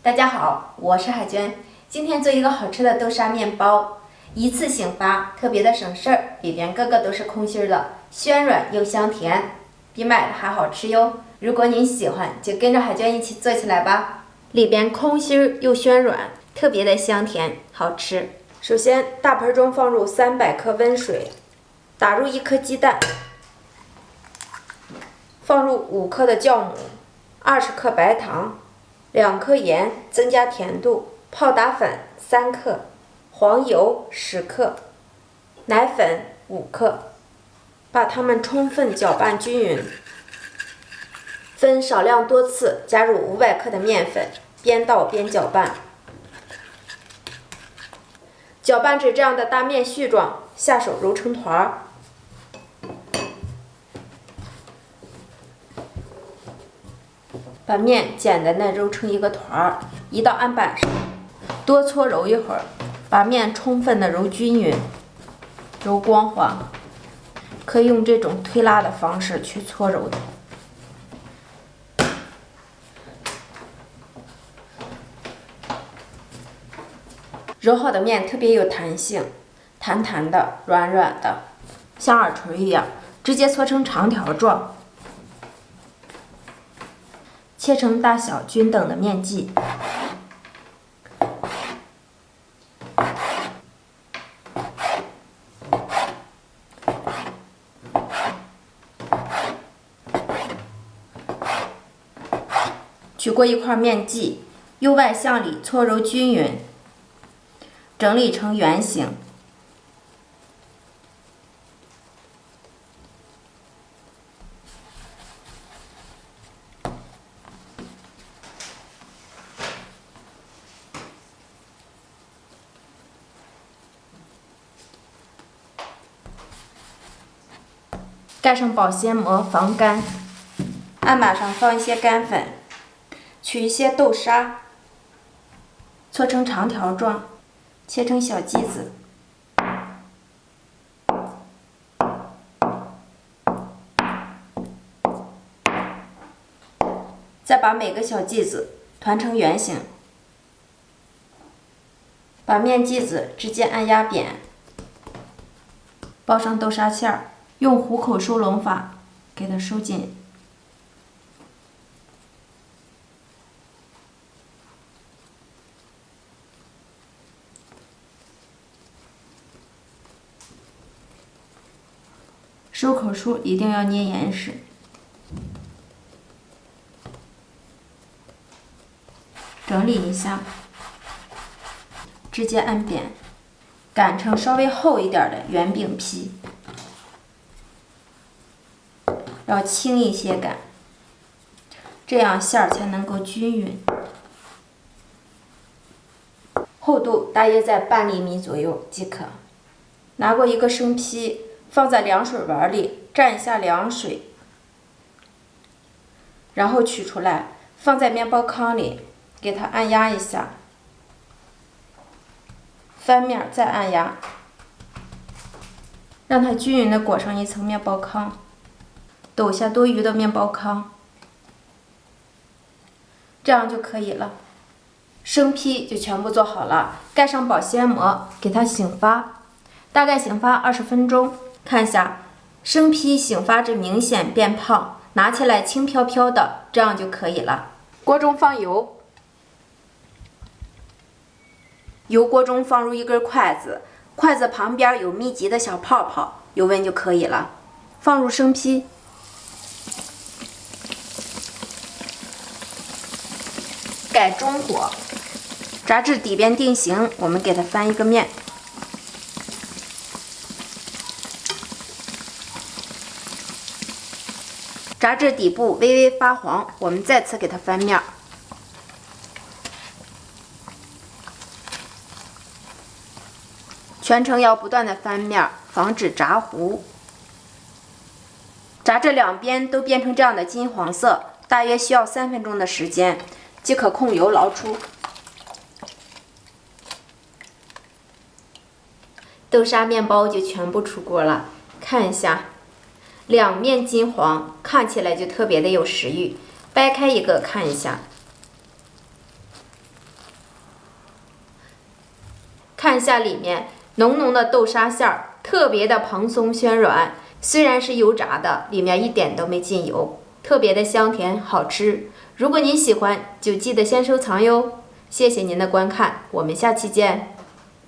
大家好，我是海娟，今天做一个好吃的豆沙面包，一次性发，特别的省事儿，里边个个都是空心的，暄软又香甜，比买的还好吃哟。如果您喜欢，就跟着海娟一起做起来吧。里边空心又暄软，特别的香甜，好吃。首先，大盆中放入300克温水，打入1颗鸡蛋，放入5克的酵母，20克白糖。2克盐，增加甜度，泡打粉3克，黄油10克，奶粉5克，把它们充分搅拌均匀。分少量多次加入500克的面粉，边倒边搅拌。搅拌至这样的大面絮状，下手揉成团儿。把面简单的揉成一个团儿，移到案板上，多搓揉一会儿，把面充分的揉均匀，揉光滑。可以用这种推拉的方式去搓揉的。揉好的面特别有弹性，弹弹的，软软的，像耳垂一样，直接搓成长条状。切成大小均等的面剂，取过一块面剂，由外向里搓揉均匀，整理成圆形。盖上保鲜膜防干，案板上放一些干粉，取一些豆沙，搓成长条状，切成小剂子。再把每个小剂子团成圆形，把面剂子直接按压扁，包上豆沙馅儿。用虎口收拢法给它收紧。收口处一定要捏严实。整理一下，直接按扁，擀成稍微厚一点的圆饼皮。要轻一些擀，这样馅儿才能够均匀。厚度大约在半厘米左右即可。拿过一个生坯，放在凉水碗里，蘸一下凉水，然后取出来，放在面包糠里，给它按压一下，翻面再按压，让它均匀的裹上一层面包糠。抖下多余的面包糠，这样就可以了。生坯就全部做好了，盖上保鲜膜，给它醒发，大概醒发20分钟。看一下，生坯醒发至明显变胖，拿起来轻飘飘的，这样就可以了。锅中放油，油锅中放入一根筷子，筷子旁边有密集的小泡泡，油温就可以了。放入生坯。盖中火，炸至底边定型，我们给它翻一个面。炸至底部微微发黄，我们再次给它翻面。全程要不断的翻面，防止炸糊。炸至两边都变成这样的金黄色，大约需要3分钟的时间。即可控油捞出。豆沙面包就全部出锅了，看一下，两面金黄，看起来就特别的有食欲。掰开一个看一下，看一下里面浓浓的豆沙馅儿，特别的蓬松暄软。虽然是油炸的，里面一点都没进油，特别的香甜好吃。如果您喜欢，就记得先收藏哟。谢谢您的观看，我们下期见。